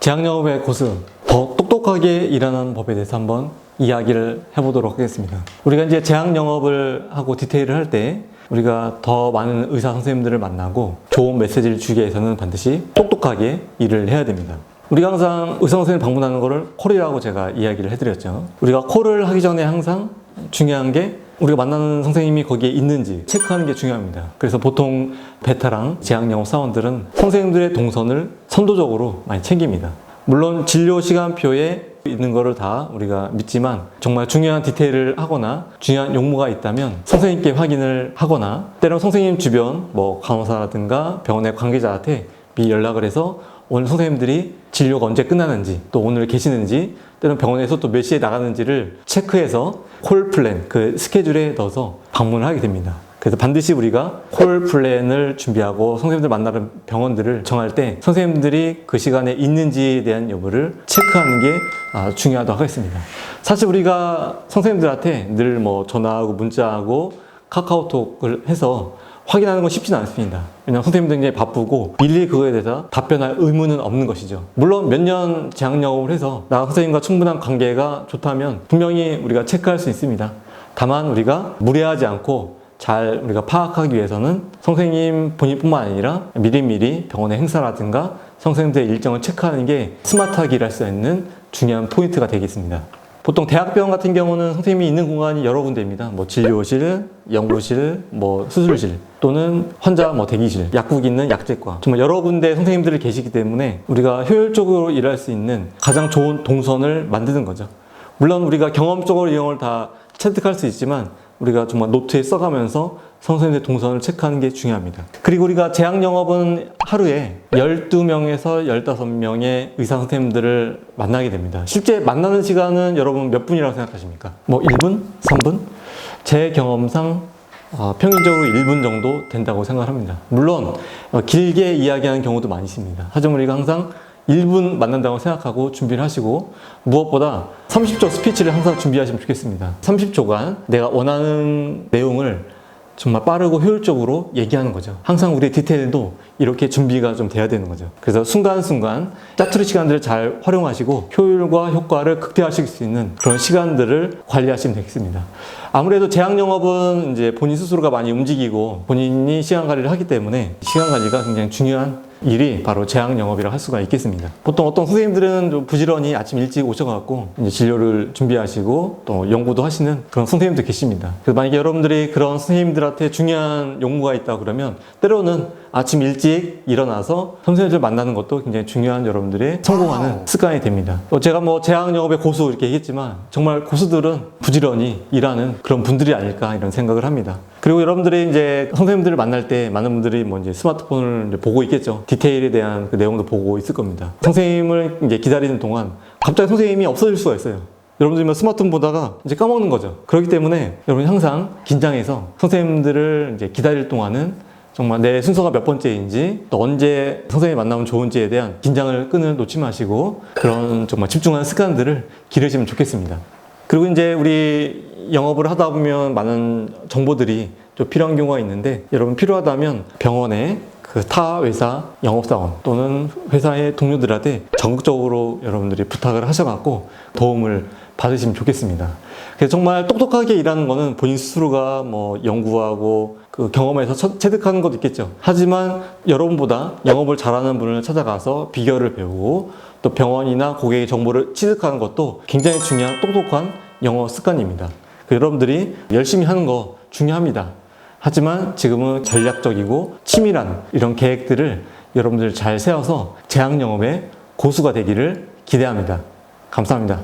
제약영업의 고수, 더 똑똑하게 일하는 법에 대해서 한번 이야기를 해보도록 하겠습니다. 우리가 이제 제약영업을 하고 디테일을 할 때 우리가 더 많은 의사 선생님들을 만나고 좋은 메시지를 주기 위해서는 반드시 똑똑하게 일을 해야 됩니다. 우리가 항상 의사 선생님 방문하는 거를 콜이라고 제가 이야기를 해드렸죠. 우리가 콜을 하기 전에 항상 중요한 게 우리가 만나는 선생님이 거기에 있는지 체크하는 게 중요합니다. 그래서 보통 베테랑 제약영업 사원들은 선생님들의 동선을 선도적으로 많이 챙깁니다. 물론 진료 시간표에 있는 거를 다 우리가 믿지만 정말 중요한 디테일을 하거나 중요한 용무가 있다면 선생님께 확인을 하거나 때로는 선생님 주변 간호사라든가 병원의 관계자한테 미리 연락을 해서 오늘 선생님들이 진료가 언제 끝나는지 또 오늘 계시는지 때로는 병원에서 또 몇 시에 나가는지를 체크해서 콜 플랜, 그 스케줄에 넣어서 방문을 하게 됩니다. 그래서 반드시 우리가 콜 플랜을 준비하고 선생님들 만나는 병원들을 정할 때 선생님들이 그 시간에 있는지에 대한 여부를 체크하는 게 중요하다고 하겠습니다. 사실 우리가 선생님들한테 늘 전화하고 문자하고 카카오톡을 해서 확인하는 건 쉽지는 않습니다. 왜냐하면 선생님들 굉장히 바쁘고 일일이 그거에 대해서 답변할 의무는 없는 것이죠. 물론 몇 년 제약영업을 해서 나 선생님과 충분한 관계가 좋다면 분명히 우리가 체크할 수 있습니다. 다만 우리가 무리하지 않고 잘 우리가 파악하기 위해서는 선생님 본인뿐만 아니라 미리미리 병원의 행사라든가 선생님들의 일정을 체크하는 게 스마트하게 일할 수 있는 중요한 포인트가 되겠습니다. 보통 대학병원 같은 경우는 선생님이 있는 공간이 여러 군데입니다. 진료실, 연구실, 수술실 또는 환자 대기실, 약국 있는 약제과, 정말 여러 군데 선생님들이 계시기 때문에 우리가 효율적으로 일할 수 있는 가장 좋은 동선을 만드는 거죠. 물론 우리가 경험적으로 이용을 다 체득할 수 있지만 우리가 정말 노트에 써가면서 선생님의 동선을 체크하는 게 중요합니다. 그리고 우리가 제약영업은 하루에 12명에서 15명의 의사 선생님들을 만나게 됩니다. 실제 만나는 시간은 여러분 몇 분이라고 생각하십니까? 1분? 3분? 제 경험상 평균적으로 1분 정도 된다고 생각합니다. 물론 길게 이야기하는 경우도 많이 있습니다. 하지만 우리가 항상 1분 만난다고 생각하고 준비를 하시고 무엇보다 30초 스피치를 항상 준비하시면 좋겠습니다. 30초간 내가 원하는 내용을 정말 빠르고 효율적으로 얘기하는 거죠. 항상 우리의 디테일도 이렇게 준비가 좀 돼야 되는 거죠. 그래서 순간순간 짜투리 시간들을 잘 활용하시고 효율과 효과를 극대화하실 수 있는 그런 시간들을 관리하시면 되겠습니다. 아무래도 제약영업은 이제 본인 스스로가 많이 움직이고 본인이 시간 관리를 하기 때문에 시간 관리가 굉장히 중요한 일이 바로 제약영업이라고 할 수가 있겠습니다. 보통 어떤 선생님들은 좀 부지런히 아침 일찍 오셔갖고 이제 진료를 준비하시고 또 연구도 하시는 그런 선생님도 계십니다. 그래서 만약에 여러분들이 그런 선생님들한테 중요한 용무가 있다 그러면 때로는 아침 일찍 일어나서 선생님들 만나는 것도 굉장히 중요한 여러분들의 성공하는 습관이 됩니다. 제가 제약영업의 고수 이렇게 얘기했지만 정말 고수들은 부지런히 일하는 그런 분들이 아닐까 이런 생각을 합니다. 그리고 여러분들이 이제 선생님들을 만날 때 많은 분들이 이제 스마트폰을 이제 보고 있겠죠. 디테일에 대한 그 내용도 보고 있을 겁니다. 선생님을 이제 기다리는 동안 갑자기 선생님이 없어질 수가 있어요. 여러분들이 스마트폰 보다가 이제 까먹는 거죠. 그렇기 때문에 여러분이 항상 긴장해서 선생님들을 이제 기다릴 동안은 정말 내 순서가 몇 번째인지 또 언제 선생님 만나면 좋은지에 대한 긴장을 끈을 놓지 마시고 그런 정말 집중하는 습관들을 기르시면 좋겠습니다. 그리고 이제 우리 영업을 하다 보면 많은 정보들이 좀 필요한 경우가 있는데 여러분 필요하다면 병원에 그 타 회사 영업사원 또는 회사의 동료들한테 적극적으로 여러분들이 부탁을 하셔갖고 도움을 받으시면 좋겠습니다. 그래서 정말 똑똑하게 일하는 거는 본인 스스로가 연구하고 그 경험에서 체득하는 것도 있겠죠. 하지만 여러분보다 영업을 잘하는 분을 찾아가서 비결을 배우고 또 병원이나 고객의 정보를 취득하는 것도 굉장히 중요한 똑똑한 영업 습관입니다. 여러분들이 열심히 하는 거 중요합니다. 하지만 지금은 전략적이고 치밀한 이런 계획들을 여러분들 잘 세워서 제약영업의 고수가 되기를 기대합니다. 감사합니다.